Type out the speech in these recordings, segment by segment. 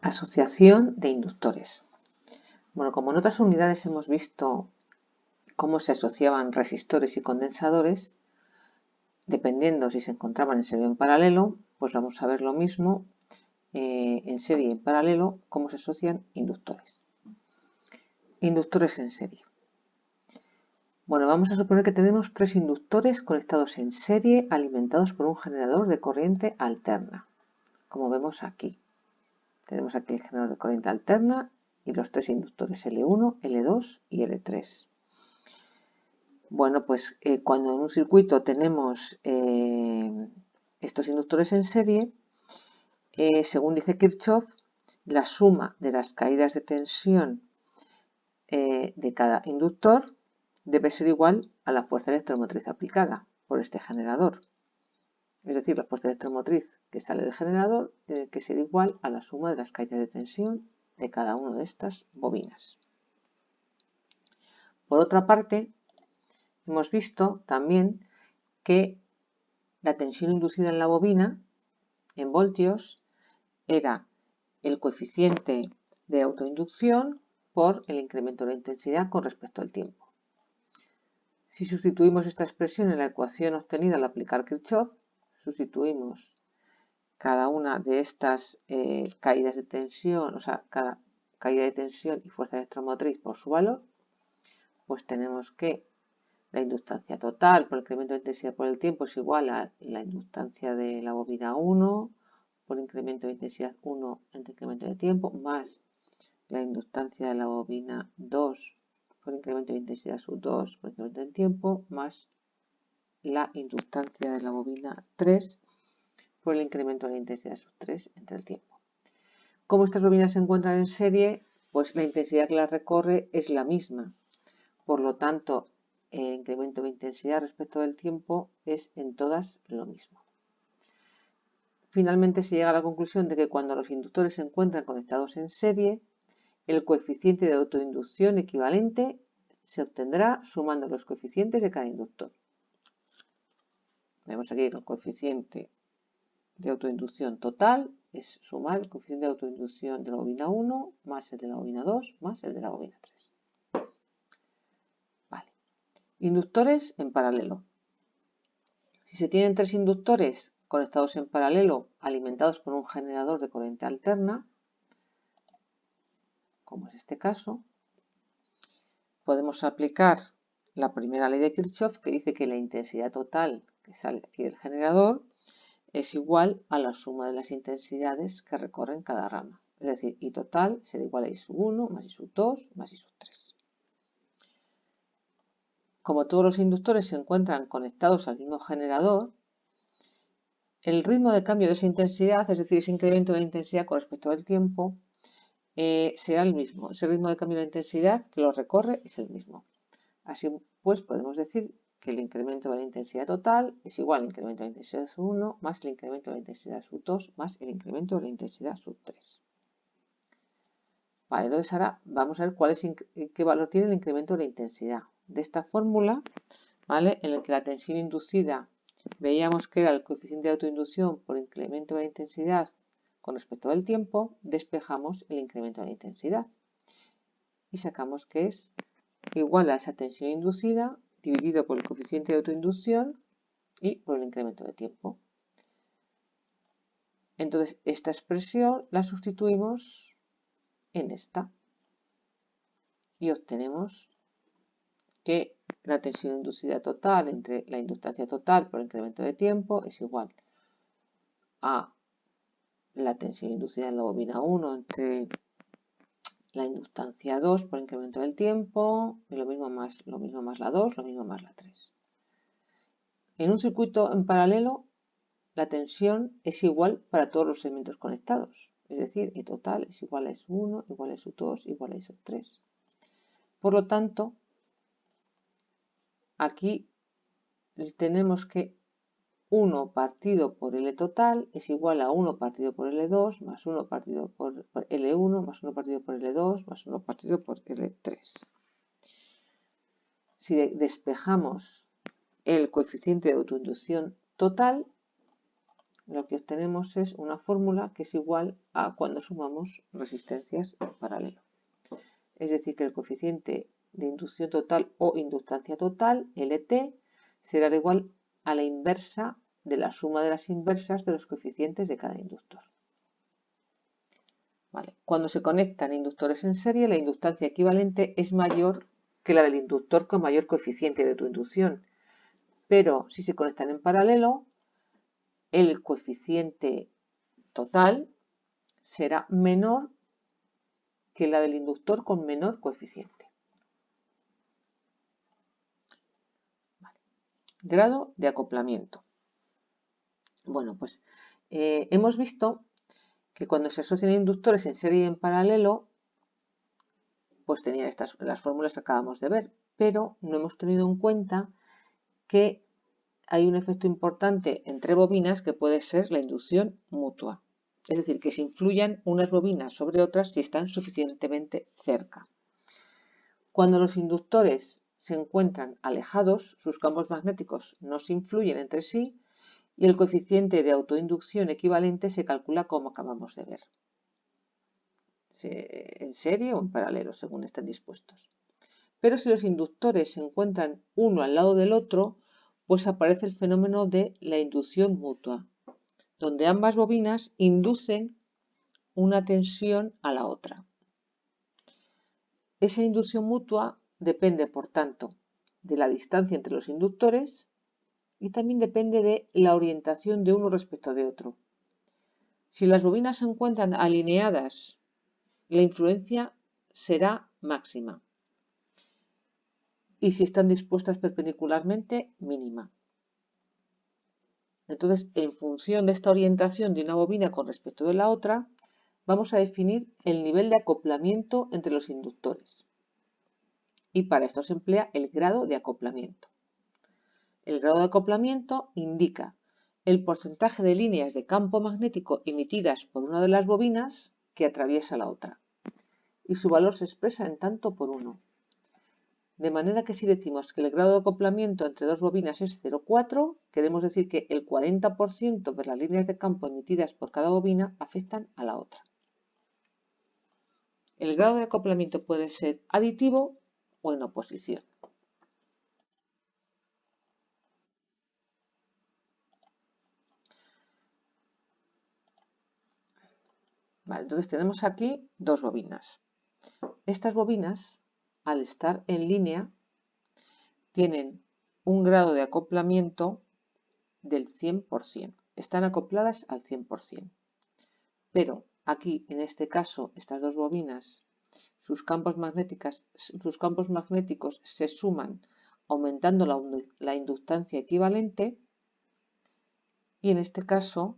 Asociación de inductores. Bueno, como en otras unidades hemos visto cómo se asociaban resistores y condensadores, dependiendo si se encontraban en serie o en paralelo, pues vamos a ver lo mismo en serie y en paralelo, cómo se asocian inductores. Inductores en serie. Bueno, vamos a suponer que tenemos tres inductores conectados en serie, alimentados por un generador de corriente alterna, como vemos aquí. Tenemos aquí el generador de corriente alterna y los tres inductores L1, L2 y L3. Bueno, pues cuando en un circuito tenemos estos inductores en serie, según dice Kirchhoff, la suma de las caídas de tensión de cada inductor debe ser igual a la fuerza electromotriz aplicada por este generador. Es decir, la fuerza electromotriz que sale del generador tiene que ser igual a la suma de las caídas de tensión de cada una de estas bobinas. Por otra parte, hemos visto también que la tensión inducida en la bobina, en voltios, era el coeficiente de autoinducción por el incremento de la intensidad con respecto al tiempo. Si sustituimos esta expresión en la ecuación obtenida al aplicar Kirchhoff, sustituimos cada una de estas caídas de tensión, o sea, cada caída de tensión y fuerza electromotriz por su valor, pues tenemos que la inductancia total por el incremento de intensidad por el tiempo es igual a la inductancia de la bobina 1 por incremento de intensidad 1 entre incremento de tiempo, más la inductancia de la bobina 2 por incremento de intensidad sub 2 por incremento de tiempo, más la inductancia de la bobina 3 por el incremento de la intensidad sub 3 entre el tiempo. Como estas bobinas se encuentran en serie, pues la intensidad que las recorre es la misma. Por lo tanto, el incremento de intensidad respecto del tiempo es en todas lo mismo. Finalmente se llega a la conclusión de que cuando los inductores se encuentran conectados en serie, el coeficiente de autoinducción equivalente se obtendrá sumando los coeficientes de cada inductor. Vemos aquí el coeficiente de autoinducción total es sumar el coeficiente de autoinducción de la bobina 1 más el de la bobina 2 más el de la bobina 3. Vale. Inductores en paralelo. Si se tienen tres inductores conectados en paralelo, alimentados por un generador de corriente alterna, como es este caso, podemos aplicar la primera ley de Kirchhoff, que dice que la intensidad total que sale aquí del generador es igual a la suma de las intensidades que recorren cada rama. Es decir, I total será igual a I sub 1 más I sub 2 más I sub 3. Como todos los inductores se encuentran conectados al mismo generador, el ritmo de cambio de esa intensidad, es decir, ese incremento de la intensidad con respecto al tiempo, será el mismo. Ese ritmo de cambio de la intensidad que lo recorre es el mismo. Así pues, podemos decir que el incremento de la intensidad total es igual al incremento de la intensidad sub 1 más el incremento de la intensidad sub 2 más el incremento de la intensidad sub 3. Vale, entonces ahora vamos a ver qué valor tiene el incremento de la intensidad. De esta fórmula, ¿vale?, en la que la tensión inducida veíamos que era el coeficiente de autoinducción por incremento de la intensidad con respecto al tiempo, despejamos el incremento de la intensidad y sacamos que es igual a esa tensión inducida dividido por el coeficiente de autoinducción y por el incremento de tiempo. Entonces, esta expresión la sustituimos en esta y obtenemos que la tensión inducida total entre la inductancia total por el incremento de tiempo es igual a la tensión inducida en la bobina 1 entre la inductancia 2 por incremento del tiempo, y lo mismo más la 2, lo mismo más la 3. En un circuito en paralelo, la tensión es igual para todos los segmentos conectados, es decir, I total es igual a I1, igual a I2, igual a I3. Por lo tanto, aquí tenemos que 1 partido por L total es igual a 1 partido por L2 más 1 partido por L1 más 1 partido por L2 más 1 partido por L3. Si despejamos el coeficiente de autoinducción total, lo que obtenemos es una fórmula que es igual a cuando sumamos resistencias en paralelo. Es decir, que el coeficiente de inducción total o inductancia total, LT, será igual a la inversa de la suma de las inversas de los coeficientes de cada inductor. Vale. Cuando se conectan inductores en serie, la inductancia equivalente es mayor que la del inductor con mayor coeficiente de autoinducción. Pero si se conectan en paralelo, el coeficiente total será menor que la del inductor con menor coeficiente. Vale. Grado de acoplamiento. Bueno, pues hemos visto que cuando se asocian inductores en serie y en paralelo, pues tenía las fórmulas que acabamos de ver, pero no hemos tenido en cuenta que hay un efecto importante entre bobinas que puede ser la inducción mutua. Es decir, que se influyan unas bobinas sobre otras si están suficientemente cerca. Cuando los inductores se encuentran alejados, sus campos magnéticos no se influyen entre sí y el coeficiente de autoinducción equivalente se calcula como acabamos de ver, en serie o en paralelo, según estén dispuestos. Pero si los inductores se encuentran uno al lado del otro, pues aparece el fenómeno de la inducción mutua, donde ambas bobinas inducen una tensión a la otra. Esa inducción mutua depende, por tanto, de la distancia entre los inductores y también depende de la orientación de uno respecto de otro. Si las bobinas se encuentran alineadas, la influencia será máxima. Y si están dispuestas perpendicularmente, mínima. Entonces, en función de esta orientación de una bobina con respecto de la otra, vamos a definir el nivel de acoplamiento entre los inductores. Y para esto se emplea el grado de acoplamiento. El grado de acoplamiento indica el porcentaje de líneas de campo magnético emitidas por una de las bobinas que atraviesa la otra. Y su valor se expresa en tanto por 1. De manera que si decimos que el grado de acoplamiento entre dos bobinas es 0,4, queremos decir que el 40% de las líneas de campo emitidas por cada bobina afectan a la otra. El grado de acoplamiento puede ser aditivo o en oposición. Vale, entonces tenemos aquí dos bobinas. Estas bobinas, al estar en línea, tienen un grado de acoplamiento del 100%. Están acopladas al 100%. Pero aquí, en este caso, estas dos bobinas, sus campos magnéticos se suman aumentando la inductancia equivalente y en este caso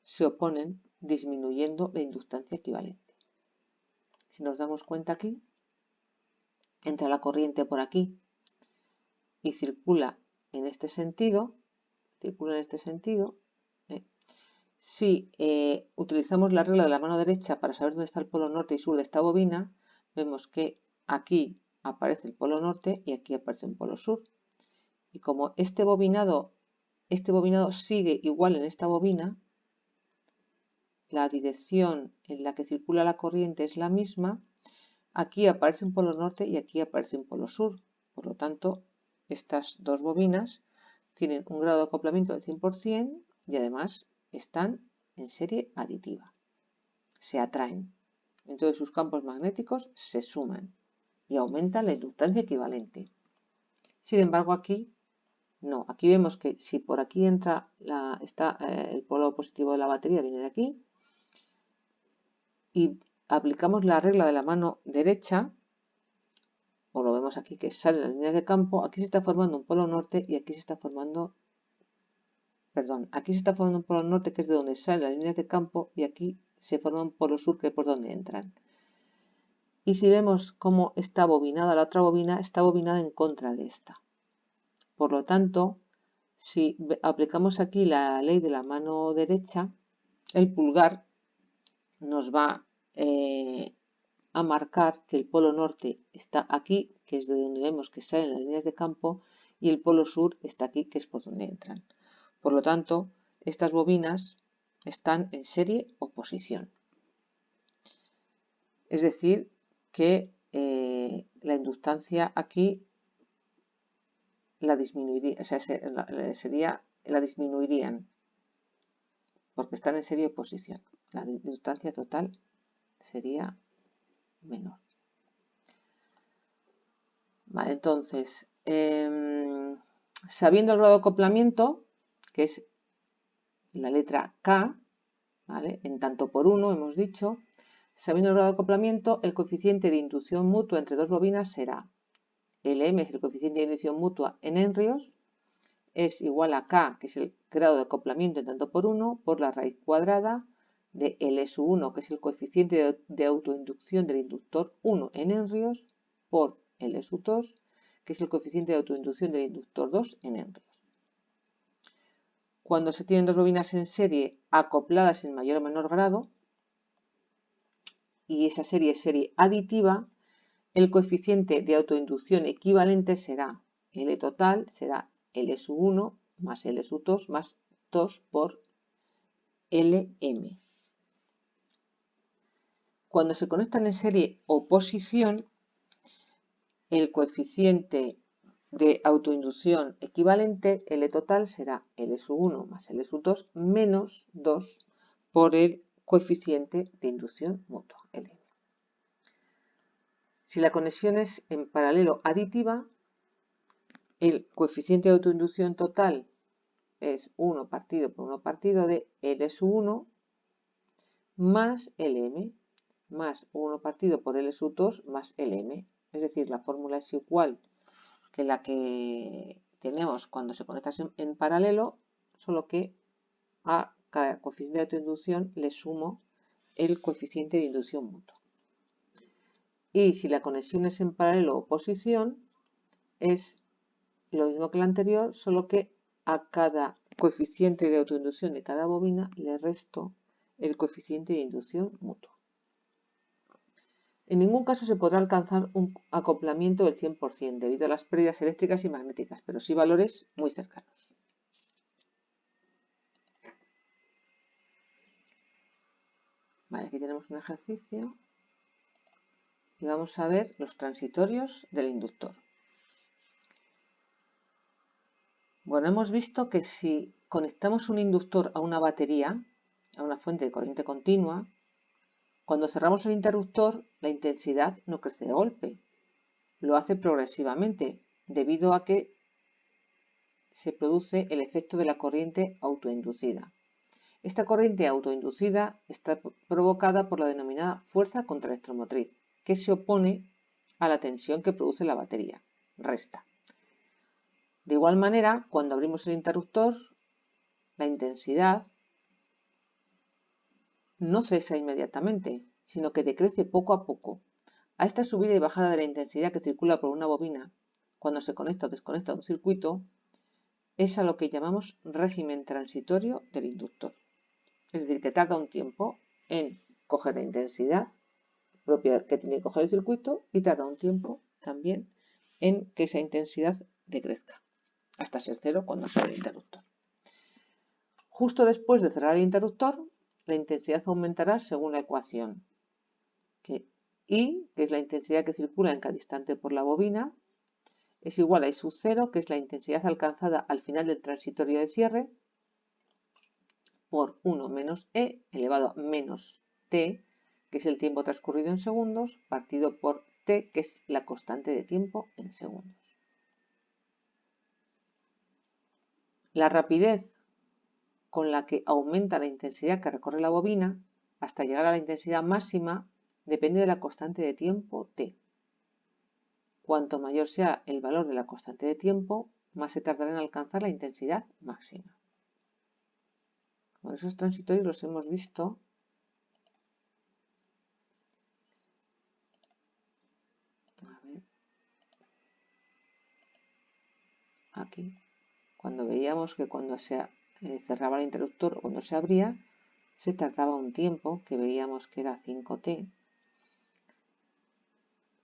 se oponen disminuyendo la inductancia equivalente. Si nos damos cuenta aquí, entra la corriente por aquí y circula en este sentido, Si utilizamos la regla de la mano derecha para saber dónde está el polo norte y sur de esta bobina, vemos que aquí aparece el polo norte y aquí aparece un polo sur. Y como este bobinado sigue igual en esta bobina, la dirección en la que circula la corriente es la misma, aquí aparece un polo norte y aquí aparece un polo sur. Por lo tanto, estas dos bobinas tienen un grado de acoplamiento del 100% y además están en serie aditiva. Se atraen. Entonces sus campos magnéticos se suman y aumentan la inductancia equivalente. Sin embargo, aquí no. Aquí vemos que si por aquí entra el polo positivo de la batería, viene de aquí, y aplicamos la regla de la mano derecha, o lo vemos aquí que salen las líneas de campo, aquí se está formando un polo norte y aquí se está formando un polo norte que es de donde salen las líneas de campo y aquí se forma un polo sur que es por donde entran. Y si vemos cómo está bobinada la otra bobina, está bobinada en contra de esta. Por lo tanto, si aplicamos aquí la ley de la mano derecha, el pulgar nos va a marcar que el polo norte está aquí, que es de donde vemos que salen las líneas de campo, y el polo sur está aquí, que es por donde entran. Por lo tanto, estas bobinas están en serie oposición. Es decir, que la inductancia aquí la disminuiría, o sea, la disminuirían porque están en serie oposición. La inductancia total sería menor. Vale, entonces, sabiendo el grado de acoplamiento, que es la letra K, ¿vale? En tanto por 1 hemos dicho, sabiendo el grado de acoplamiento, el coeficiente de inducción mutua entre dos bobinas será Lm, es el coeficiente de inducción mutua en henrios, es igual a K, que es el grado de acoplamiento en tanto por 1, por la raíz cuadrada de L1, que es el coeficiente de autoinducción del inductor 1 en henrios, por L2, que es el coeficiente de autoinducción del inductor 2 en henrios. Cuando se tienen dos bobinas en serie acopladas en mayor o menor grado, y esa serie es serie aditiva, el coeficiente de autoinducción equivalente será L total, será L1 más L2 más 2 por Lm. Cuando se conectan en serie oposición, el coeficiente de autoinducción equivalente, L total, será L1 más L2 menos 2 por el coeficiente de inducción mutua, Lm. Si la conexión es en paralelo aditiva, el coeficiente de autoinducción total es 1 partido por 1 partido de L1 más Lm más 1 partido por L2 más Lm. Es decir, la fórmula es igual que la que tenemos cuando se conectan en paralelo, solo que a cada coeficiente de autoinducción le sumo el coeficiente de inducción mutua. Y si la conexión es en paralelo oposición, es lo mismo que la anterior, solo que a cada coeficiente de autoinducción de cada bobina le resto el coeficiente de inducción mutua. En ningún caso se podrá alcanzar un acoplamiento del 100% debido a las pérdidas eléctricas y magnéticas, pero sí valores muy cercanos. Vale, aquí tenemos un ejercicio y vamos a ver los transitorios del inductor. Bueno, hemos visto que si conectamos un inductor a una batería, a una fuente de corriente continua, cuando cerramos el interruptor, la intensidad no crece de golpe, lo hace progresivamente, debido a que se produce el efecto de la corriente autoinducida. Esta corriente autoinducida está provocada por la denominada fuerza contraelectromotriz, que se opone a la tensión que produce la batería, resta. De igual manera, cuando abrimos el interruptor, la intensidad no cesa inmediatamente, sino que decrece poco a poco. A esta subida y bajada de la intensidad que circula por una bobina, cuando se conecta o desconecta un circuito, es a lo que llamamos régimen transitorio del inductor. Es decir, que tarda un tiempo en coger la intensidad propia que tiene que coger el circuito y tarda un tiempo también en que esa intensidad decrezca, hasta ser cero cuando se abre el interruptor. Justo después de cerrar el interruptor, la intensidad aumentará según la ecuación, que I, que es la intensidad que circula en cada instante por la bobina, es igual a I sub 0, que es la intensidad alcanzada al final del transitorio de cierre, por 1 menos E elevado a menos T, que es el tiempo transcurrido en segundos, partido por T, que es la constante de tiempo en segundos. La rapidez con la que aumenta la intensidad que recorre la bobina hasta llegar a la intensidad máxima depende de la constante de tiempo T. Cuanto mayor sea el valor de la constante de tiempo, más se tardará en alcanzar la intensidad máxima. Bueno, esos transitorios los hemos visto aquí, cuando veíamos que cuando se cerraba el interruptor o cuando se abría, se tardaba un tiempo, que veíamos que era 5T,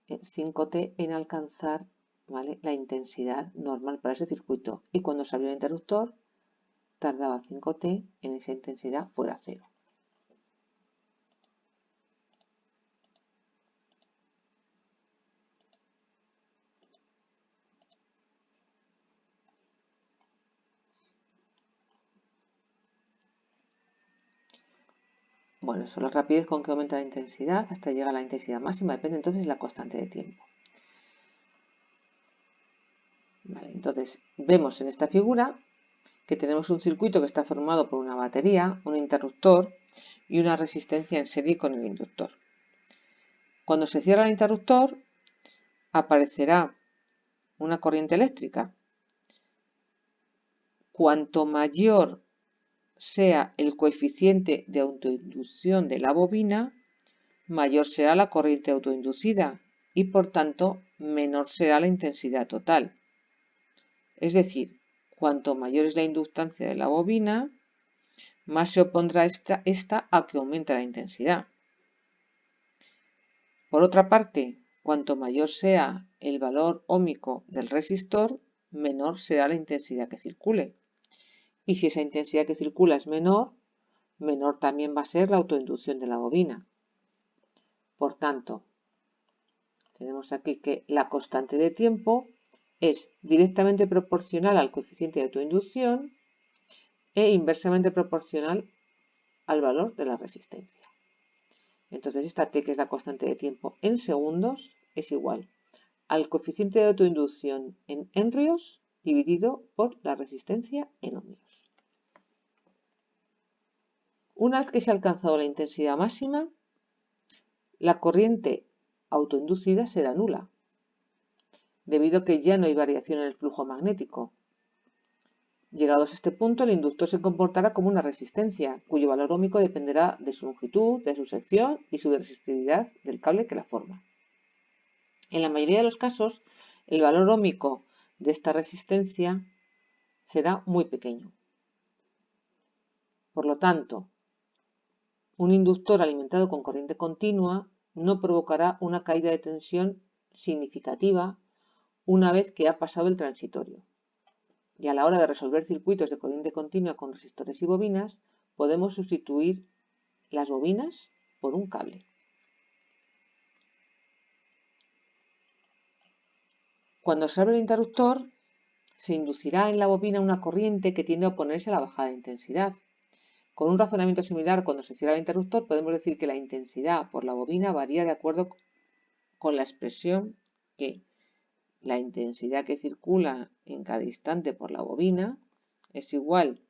5T en alcanzar, ¿vale?, la intensidad normal para ese circuito. Y cuando se abrió el interruptor, tardaba 5t en esa intensidad fuera 0. Bueno, eso es la rapidez con que aumenta la intensidad hasta llegar a la intensidad máxima, depende entonces de la constante de tiempo. Vale, entonces vemos en esta figura que tenemos un circuito que está formado por una batería, un interruptor y una resistencia en serie con el inductor. Cuando se cierra el interruptor, aparecerá una corriente eléctrica. Cuanto mayor sea el coeficiente de autoinducción de la bobina, mayor será la corriente autoinducida y, por tanto, menor será la intensidad total. Es decir, cuanto mayor es la inductancia de la bobina, más se opondrá esta a que aumente la intensidad. Por otra parte, cuanto mayor sea el valor óhmico del resistor, menor será la intensidad que circule. Y si esa intensidad que circula es menor, menor también va a ser la autoinducción de la bobina. Por tanto, tenemos aquí que la constante de tiempo es directamente proporcional al coeficiente de autoinducción e inversamente proporcional al valor de la resistencia. Entonces esta T, que es la constante de tiempo en segundos, es igual al coeficiente de autoinducción en henrios dividido por la resistencia en ohmios. Una vez que se ha alcanzado la intensidad máxima, la corriente autoinducida será nula, debido a que ya no hay variación en el flujo magnético. Llegados a este punto, el inductor se comportará como una resistencia, cuyo valor óhmico dependerá de su longitud, de su sección y su resistividad del cable que la forma. En la mayoría de los casos, el valor óhmico de esta resistencia será muy pequeño. Por lo tanto, un inductor alimentado con corriente continua no provocará una caída de tensión significativa una vez que ha pasado el transitorio. Y a la hora de resolver circuitos de corriente continua con resistores y bobinas, podemos sustituir las bobinas por un cable. Cuando se abre el interruptor, se inducirá en la bobina una corriente que tiende a oponerse a la bajada de intensidad. Con un razonamiento similar, cuando se cierra el interruptor, podemos decir que la intensidad por la bobina varía de acuerdo con la expresión que la intensidad que circula en cada instante por la bobina es igual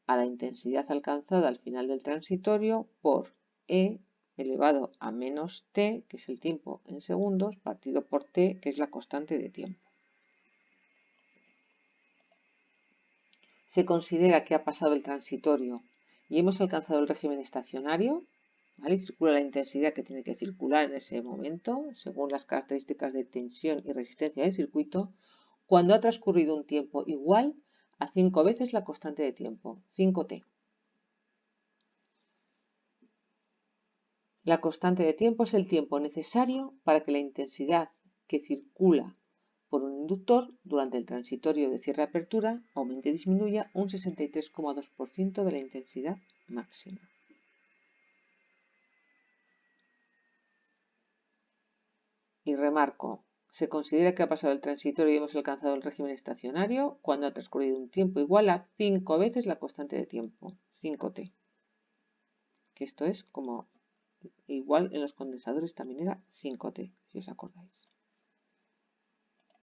a la intensidad alcanzada al final del transitorio por E elevado a menos t, que es el tiempo en segundos, partido por t, que es la constante de tiempo. Se considera que ha pasado el transitorio y hemos alcanzado el régimen estacionario, ¿vale? Y circula la intensidad que tiene que circular en ese momento, según las características de tensión y resistencia del circuito, cuando ha transcurrido un tiempo igual a 5 veces la constante de tiempo, 5t. La constante de tiempo es el tiempo necesario para que la intensidad que circula por un inductor durante el transitorio de cierre-apertura aumente y disminuya un 63,2% de la intensidad máxima. Y remarco, se considera que ha pasado el transitorio y hemos alcanzado el régimen estacionario cuando ha transcurrido un tiempo igual a 5 veces la constante de tiempo, 5t. Que esto es como igual en los condensadores también era 5t, si os acordáis.